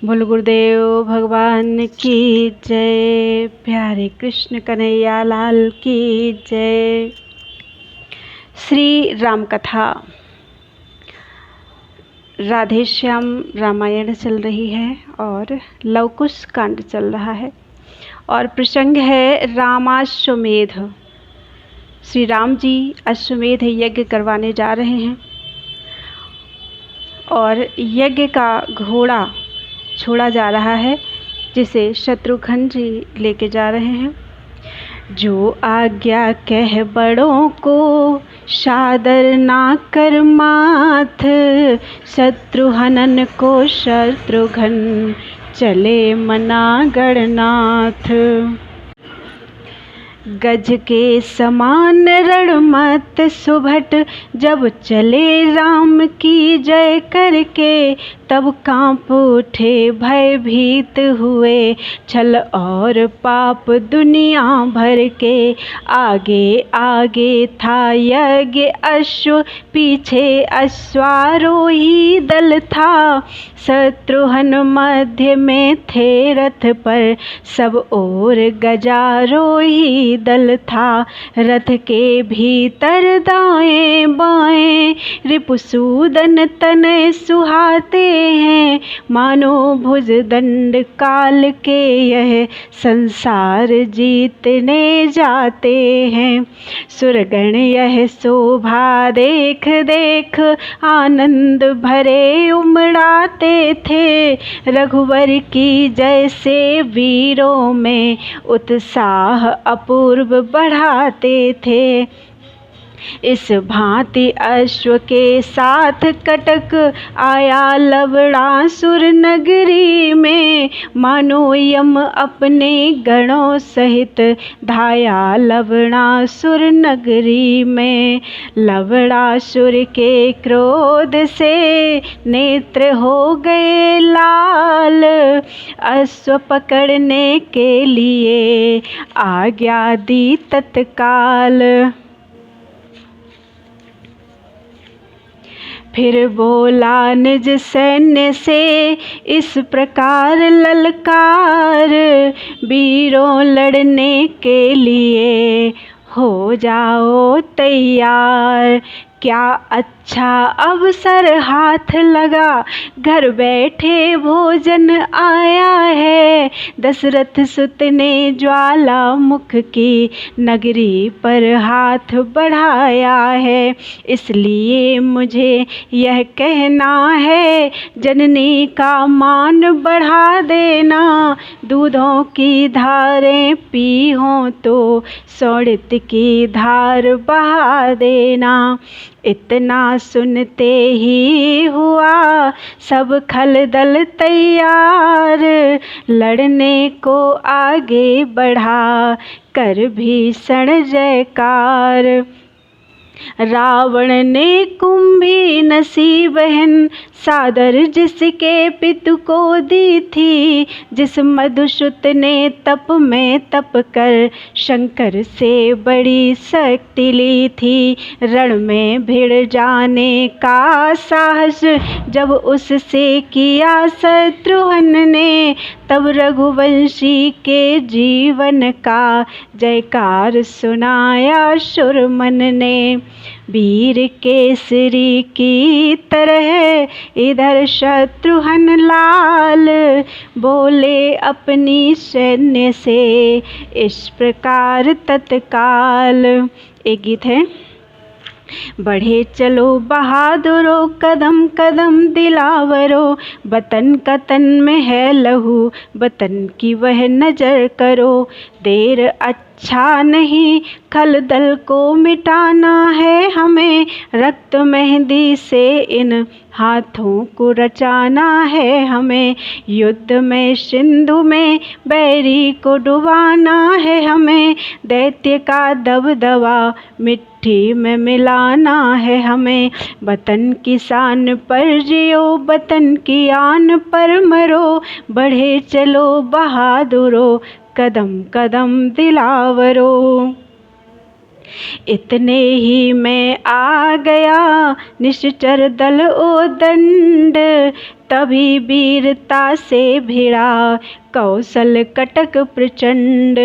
बोल गुरुदेव भगवान की जय। प्यारे कृष्ण कन्हैया लाल की जय। श्री राम कथा राधे श्याम रामायण चल रही है और लवकुश कांड चल रहा है और प्रसंग है रामाश्वमेध। श्री राम जी अश्वमेध यज्ञ करवाने जा रहे हैं और यज्ञ का घोड़ा छोड़ा जा रहा है जिसे शत्रुघ्न जी लेके जा रहे हैं। जो आज्ञा कह बड़ों को सादर ना कर माथ, शत्रुहनन को शत्रुघ्न चले मना गणनाथ। गज के समान रणमत सुभट जब चले राम की जय करके, तब कांप उठे भयभीत हुए छल और पाप दुनिया भर के। आगे आगे था यज्ञ अश्व, पीछे अश्वारोही दल था। शत्रुघ्न मध्य में थे रथ पर, सब ओर गजारोही दल था। रथ के भीतर दाएं बाएं रिपुसूदन तनय सुहाते हैं। मानो भुज दंड काल के यह संसार जीतने जाते हैं। सुरगण यह शोभा देख देख आनंद भरे उमड़ाते थे। रघुवर की जैसे वीरों में उत्साह अपूर्व बढ़ाते थे। इस भांति अश्व के साथ कटक आया लवणासुर नगरी में। मानो यम अपने गणों सहित धाया लवणासुर नगरी में। लवणासुर के क्रोध से नेत्र हो गए लाल, अश्व पकड़ने के लिए आज्ञा दी तत्काल। फिर बोला निज सैन्य से इस प्रकार ललकार, वीरों लड़ने के लिए हो जाओ तैयार। क्या अच्छा अवसर हाथ लगा, घर बैठे भोजन आया है। दशरथ सुत ने ज्वालामुख की नगरी पर हाथ बढ़ाया है। इसलिए मुझे यह कहना है, जननी का मान बढ़ा देना। दूधों की धारें पी हों तो सौड़ित की धार बहा देना। इतना सुनते ही हुआ सब खलदल तैयार, लड़ने को आगे बढ़ा कर भीषण जयकार। रावण ने कुंभी नसी बहन सादर जिसके पितु को दी थी। जिस मधुसूत ने तप में तप कर शंकर से बड़ी शक्ति ली थी। रण में भिड़ जाने का साहस जब उससे किया शत्रुघ्न ने, तब रघुवंशी के जीवन का जयकार सुनाया सुरमन ने। वीर केसरी की तरह इधर शत्रुघ्न लाल, बोले अपनी सैन्य से इस प्रकार तत्काल। एक गीत है। बढ़े चलो बहादुरो कदम कदम दिलावरो, वतन का तन में है लहू, वतन की वह नजर करो। देर अच्छा नहीं खलदल को मिटाना है हमें, रक्त मेहंदी से इन हाथों को रचाना है हमें। युद्ध में सिंधु में बैरी को डुबाना है हमें, दैत्य का दबदबा मिट्टी में मिलाना है हमें। वतन की शान पर जियो, वतन की आन पर मरो, बढ़े चलो बहादुरो कदम कदम दिलावरो। इतने ही में आ गया निश्चर दल ओ दंड, तभी वीरता से भिड़ा कौशल कटक प्रचंड।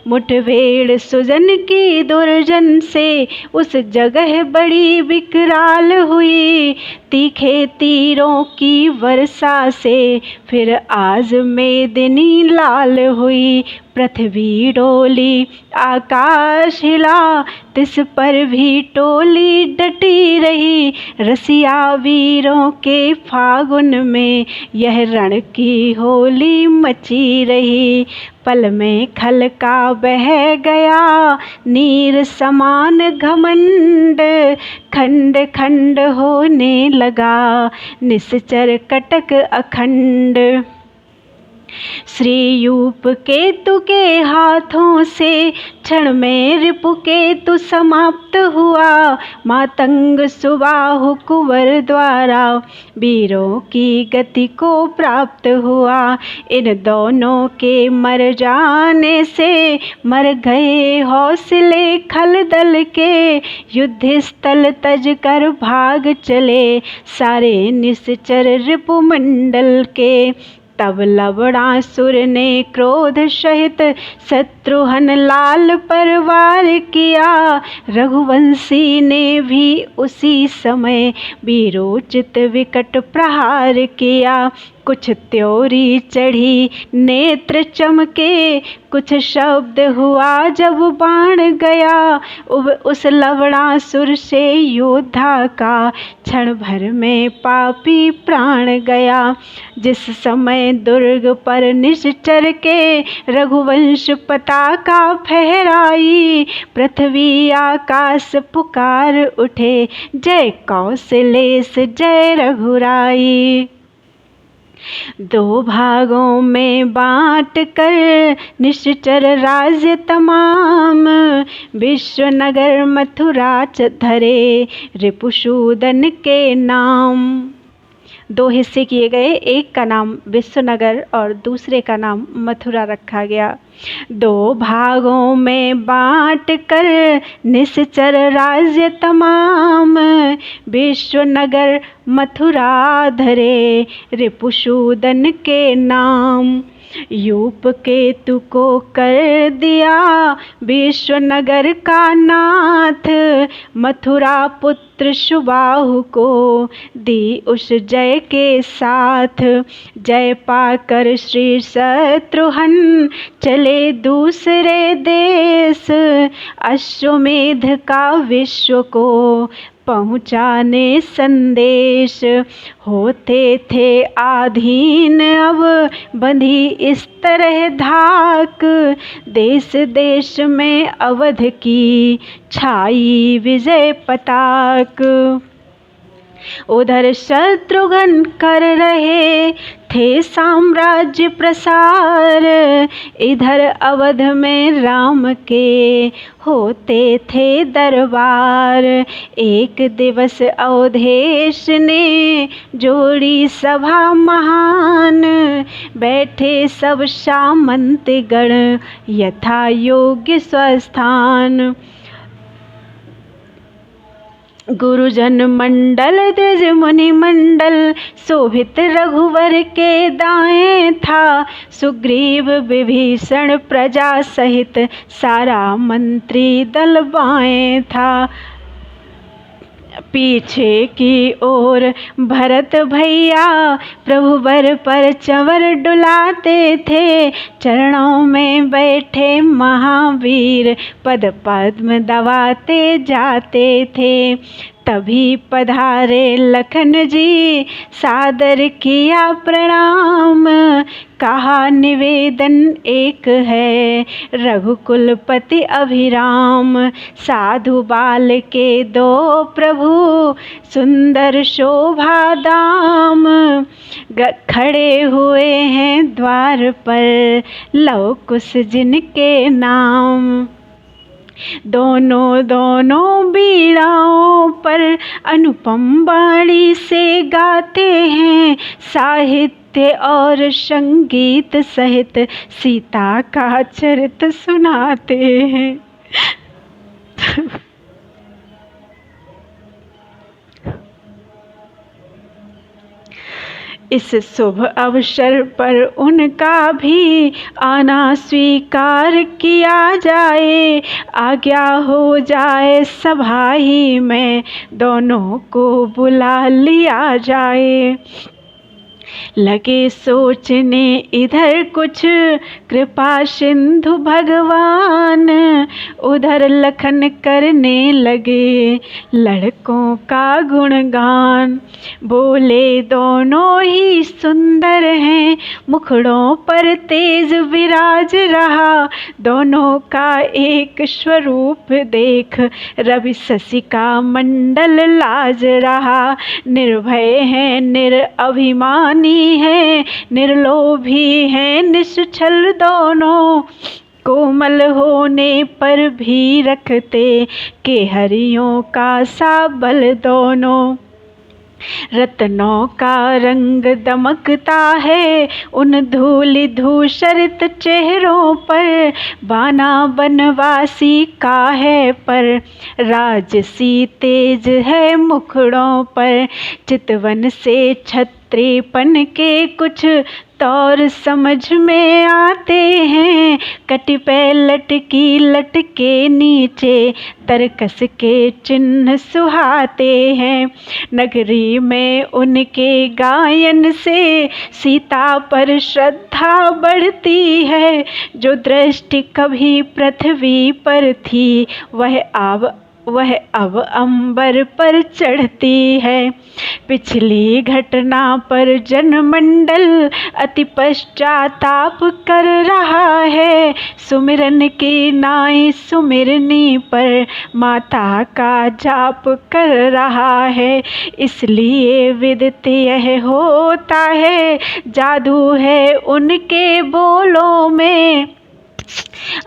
मुठभेड़ सुजन की दुर्जन से उस जगह बड़ी विकराल हुई। तीखे तीरों की वर्षा से फिर आज मेदिनी लाल हुई। पृथ्वी डोली आकाश हिला तिस पर भी टोली डटी रही। रसिया वीरों के फागुन में यह रण की होली मची रही। पल में खलका बह गया नीर समान घमंड। खंड खंड होने लगा निश्चर कटक अखंड। श्री यूप केतु के हाथों से क्षण में रिपु केतु समाप्त हुआ। मातंग सुबाहु कुंवर द्वारा वीरों की गति को प्राप्त हुआ। इन दोनों के मर जाने से मर गए हौसले खल दल के। युद्ध स्थल तज कर भाग चले सारे निश्चर रिपु मंडल के। तब लवणासुर ने क्रोध सहित शत्रुघ्न लाल पर वार किया। रघुवंशी ने भी उसी समय वीरोचित विकट प्रहार किया। कुछ त्योरी चढ़ी नेत्र चमके कुछ शब्द हुआ जब बाण गया। उस लवणासुर से योद्धा का क्षण भर में पापी प्राण गया। जिस समय दुर्ग पर निश्चर के रघुवंश पताका फहराई। पृथ्वी आकाश पुकार उठे जय कौशलेश जय रघुराई। दो भागों में बांट कर निश्चर राज्य तमाम। विश्वनगर मथुरा धरे रिपुसूदन के नाम। दो हिस्से किए गए, एक का नाम विश्वनगर और दूसरे का नाम मथुरा रखा गया। दो भागों में बांट कर निश्चर राज्य तमाम। विश्वनगर मथुरा धरे रिपुसूदन के नाम। यूप केतु को कर दिया विश्वनगर का नाथ। मथुरा पुत्र सुबाहु को दी उस जय के साथ। जय पाकर श्री शत्रुघ्न चले दूसरे देश। अश्वमेध का विश्व को पहुँचाने संदेश। होते थे आधीन अब बंधी इस तरह धाक। देश देश में अवध की छाई विजय पताक। उधर शत्रुघ्न कर रहे थे साम्राज्य प्रसार। इधर अवध में राम के होते थे दरबार। एक दिवस अवधेश ने जोड़ी सभा महान। बैठे सब सामंत गण यथा योग्य स्वस्थान। गुरुजन मंडल द्विज मुनि मंडल शोभित रघुवर के दाएं था। सुग्रीव विभीषण प्रजा सहित सारा मंत्री दल बाएं था। पीछे की ओर भरत भैया प्रभुवर पर चंवर डुलाते थे। चरणों में बैठे महावीर पद पद्म दबाते जाते थे। तभी पधारे लखन जी सादर किया प्रणाम। कहा निवेदन एक है रघुकुलपति अभिराम। साधु बाल के दो प्रभु सुंदर शोभा दाम। खड़े हुए हैं द्वार पर लव कुश जिनके नाम। दोनों बीड़ाओं पर अनुपम वाणी से गाते हैं। साहित्य और संगीत सहित सीता का चरित सुनाते हैं। इस शुभ अवसर पर उनका भी आना स्वीकार किया जाए। आज्ञा हो जाए सभा ही में दोनों को बुला लिया जाए। लगे सोचने इधर कुछ कृपा सिंधु भगवान, उधर लखन करने लगे लड़कों का गुणगान। बोले दोनों ही सुंदर हैं, मुखड़ों पर तेज विराज रहा। दोनों का एक स्वरूप देख रवि शशि का मंडल लाज रहा। निर्भय है निरअभिमानी है, निर्लोभी है निश्चल दोनों। कोमल होने पर भी रखते केहरियों का सा बल दोनों। रत्नों का रंग दमकता है उन धूलि धूसरित चेहरों पर। बाना बनवासी का है पर राजसी तेज है मुखड़ों पर। चितवन से क्षत्रियपन के कुछ तौर समझ में आते हैं। कटिपै लटकी लटके नीचे तरकस के चिन्ह सुहाते हैं। नगरी में उनके गायन से सीता पर श्रद्धा बढ़ती है। जो दृष्टि कभी पृथ्वी पर थी वह अब अंबर पर चढ़ती है। पिछली घटना पर जनमंडल अति पश्चाताप कर रहा है। सुमिरन की नाई सुमिरनी पर माता का जाप कर रहा है। इसलिए विदित यह होता है जादू है उनके बोलों में।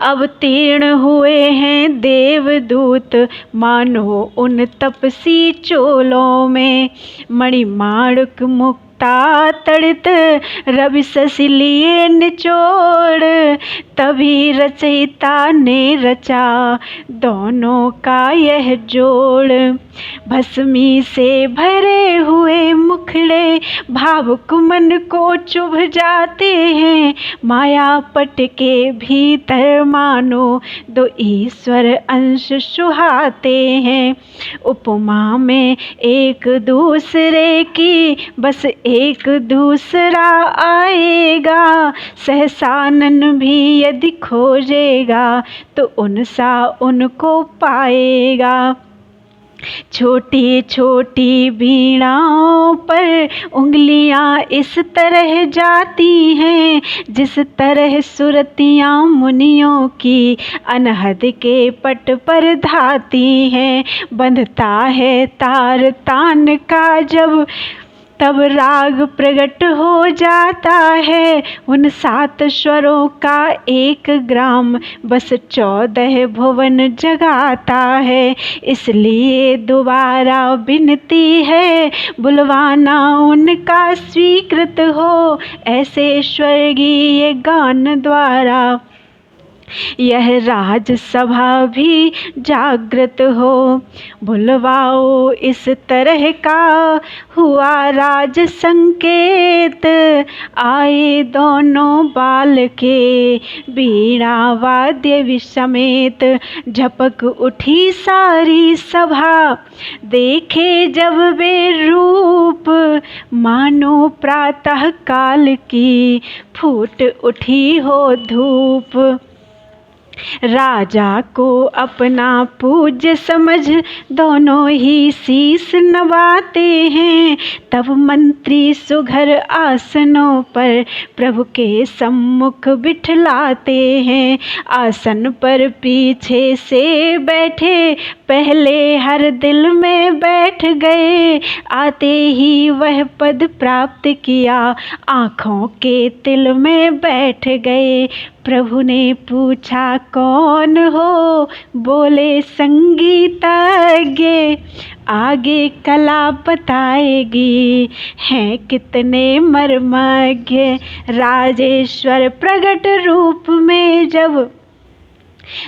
अवतीर्ण हुए हैं देवदूत मानो उन तपसी चोलों में। मणिमाणिक मुक्ता तड़ित रवि शशि लिए निचोड़। तभी रचयिता ने रचा दोनों का यह जोड़। भस्मी से भरे हुए मुखड़े भावुक मन को चुभ जाते हैं। माया पट के भीतर मानो दो ईश्वर अंश सुहाते हैं। उपमा में एक दूसरे की बस एक दूसरा आएगा। सहसानन भी यदि खोजेगा तो उनसा उनको पाएगा। छोटी छोटी बीड़ाओं पर उंगलियां इस तरह जाती हैं जिस तरह सुरतियां मुनियों की अनहद के पट पर धाती हैं। बंधता है तार तान का जब तब राग प्रकट हो जाता है। उन 7 स्वरों का एक ग्राम बस 14 भुवन जगाता है। इसलिए दोबारा विनती है बुलवाना उनका स्वीकृत हो। ऐसे स्वर्गीय गान द्वारा यह राजसभा भी जागृत हो। बुलवाओ इस तरह का हुआ राज संकेत। आए दोनों बाल के बीणा वाद्य समेत। झपक उठी सारी सभा देखे जब वे रूप। मानो प्रातः काल की फूट उठी हो धूप। राजा को अपना पूज्य समझ दोनों ही शीश नवाते हैं। तब मंत्री सुघर आसनों पर प्रभु के सम्मुख बिठलाते हैं। आसन पर पीछे से बैठे पहले हर दिल में बैठ गए। आते ही वह पद प्राप्त किया आँखों के तिल में बैठ गए। प्रभु ने पूछा कौन हो, बोले संगीतज्ञ। आगे कला बताएगी हैं कितने मर्मज्ञ। राजेश्वर प्रगट रूप में जब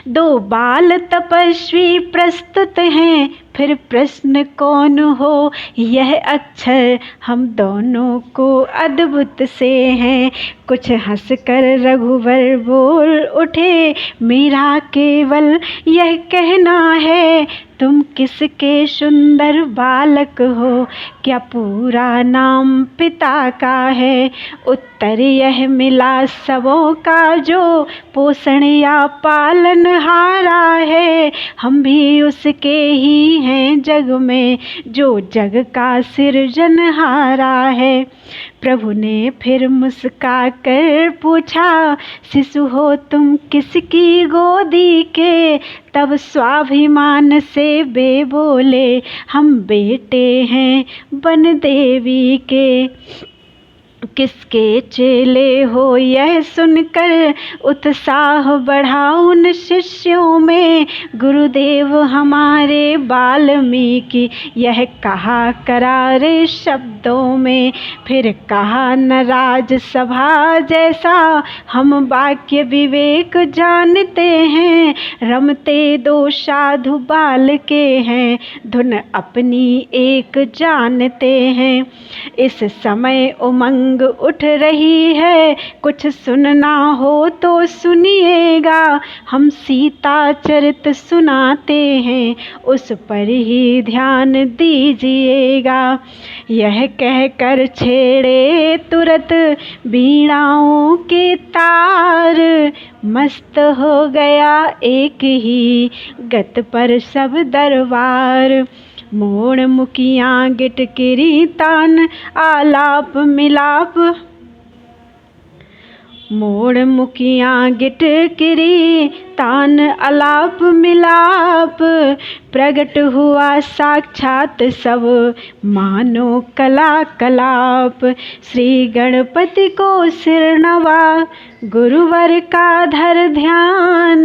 2 बाल तपस्वी प्रस्तुत हैं। फिर प्रश्न कौन हो यह अक्षर हम दोनों को अद्भुत से हैं। कुछ हंसकर रघुवर बोल उठे, मेरा केवल यह कहना है, तुम किसके सुंदर बालक हो, क्या पूरा नाम पिता का है। उत्तर यह मिला सबों का, जो पोषण या पालन हारा है, हम भी उसके ही हैं जग में, जो जग का सृजनहारा है। प्रभु ने फिर मुस्का कर पूछा, शिशु हो तुम किसकी गोदी के। तब स्वाभिमान से वे बोले, हम बेटे हैं वन देवी के। किसके चेले हो यह सुनकर उत्साह बढ़ा उन शिष्यों में। गुरुदेव हमारे वाल्मीकि यह कहा करारे शब्दों में। फिर कहा न राजसभा जैसा हम वाक्य विवेक जानते हैं। रमते दो साधु बाल के हैं, धुन अपनी एक जानते हैं। इस समय उमंग उठ रही है, कुछ सुनना हो तो सुनिएगा। हम सीता चरित सुनाते हैं, उस पर ही ध्यान दीजिएगा। यह कहकर छेड़े तुरंत बीड़ाओं के तार, मस्त हो गया एक ही गत पर सब दरबार। मोड़ मुखियाँ गिटकिरी तान आलाप मिलाप, मोड़ मुखियाँ गिटकिरी तान अलाप मिलाप। प्रगट हुआ साक्षात सब मानो कला कलाप। श्री गणपति को सिर नवा गुरुवर का धर ध्यान,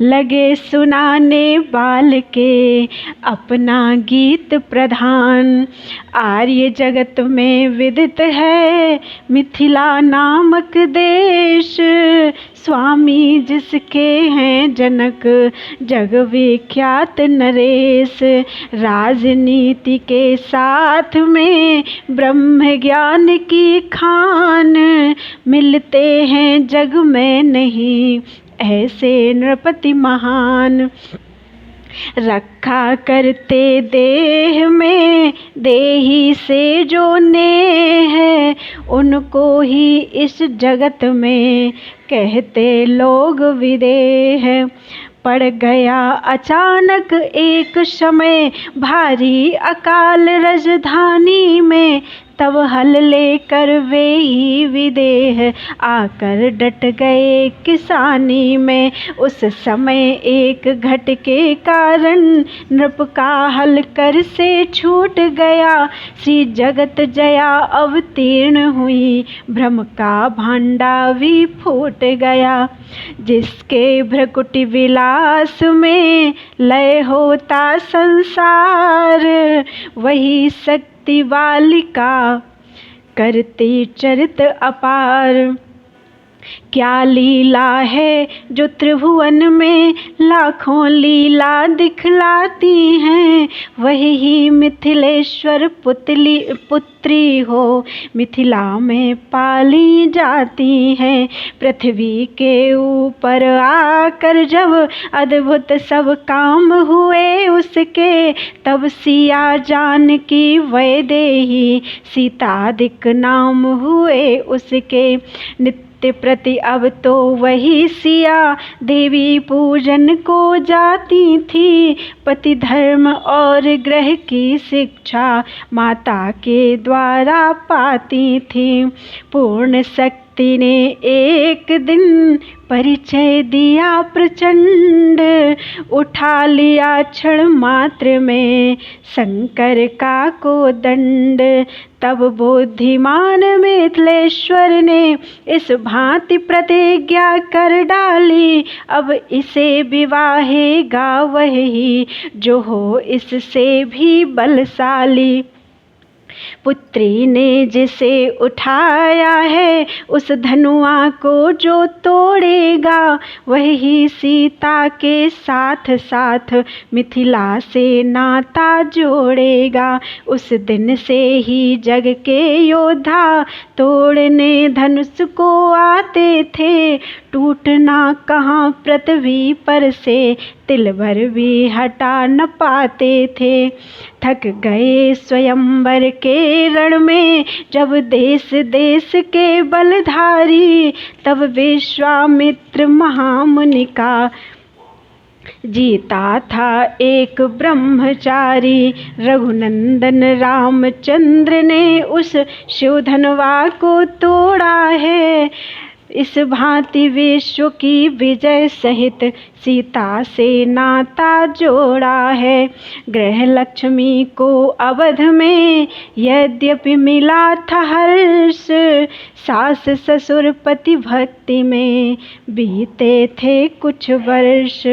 लगे सुनाने बाल के अपना गीत प्रधान। आर्य जगत में विदित है मिथिला नामक देश, स्वामी जिसके हैं जनक जग विख्यात नरेश। राजनीति के साथ में ब्रह्म ज्ञान की खान, मिलते हैं जग में नहीं ऐसे नृपति महान। रखा करते देह में देही से जो नेह है, उनको ही इस जगत में कहते लोग विदेह। पड़ गया अचानक एक समय भारी अकाल राजधानी में, तब हल लेकर वे ही विदेह आकर डट गए किसानी में। उस समय एक घट के कारण नृप का हल कर से छूट गया। श्री जगत जया अवतीर्ण हुई, भ्रम का भांडा भी फूट गया। जिसके भ्रकुटी विलास में लय होता संसार, वही शक्ति बालिका करती चरित अपार। क्या लीला है जो त्रिभुवन में लाखों लीला दिखलाती हैं, वही मिथिलेश्वर पुत्री हो मिथिला में पाली जाती हैं। पृथ्वी के ऊपर आकर जब अद्भुत सब काम हुए उसके, तब सिया जानकी वैदेही सीतादिक नाम हुए उसके। नित्य प्रति अब तो वही सिया देवी पूजन को जाती थी। पति धर्म और गृह की शिक्षा माता के द्वारा पाती थी। पूर्ण शक्ति ने एक दिन परिचय दिया प्रचंड, उठा लिया क्षण मात्र में शंकर का को दंड। तब बुद्धिमान मिथिलेश्वर ने इस भांति प्रतिज्ञा कर डाली, अब इसे विवाहेगा वही जो हो इससे भी बलशाली। पुत्री ने जिसे उठाया है, उस धनुआ को जो तोड़ेगा, वही सीता के साथ साथ मिथिला से नाता जोड़ेगा। उस दिन से ही जग के योद्धा तोड़ने धनुष को आते थे, टूटना कहाँ पृथ्वी पर से तिल भर भी हटा न पाते थे। थक गए स्वयंवर के रण में जब देश देश के बलधारी, तब विश्वामित्र महामुनि का जीता था एक ब्रह्मचारी। रघुनंदन रामचंद्र ने उस शिवधनुआ को तोड़ा है, इस भांति विश्व की विजय सहित सीता से नाता जोड़ा है। गृह लक्ष्मी को अवध में यद्यपि मिला था हर्ष, सास ससुर पति भक्ति में बीते थे कुछ वर्ष।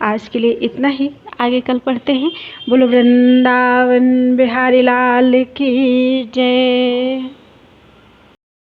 आज के लिए इतना ही, आगे कल पढ़ते हैं। बोलो वृंदावन बिहारी लाल की जय।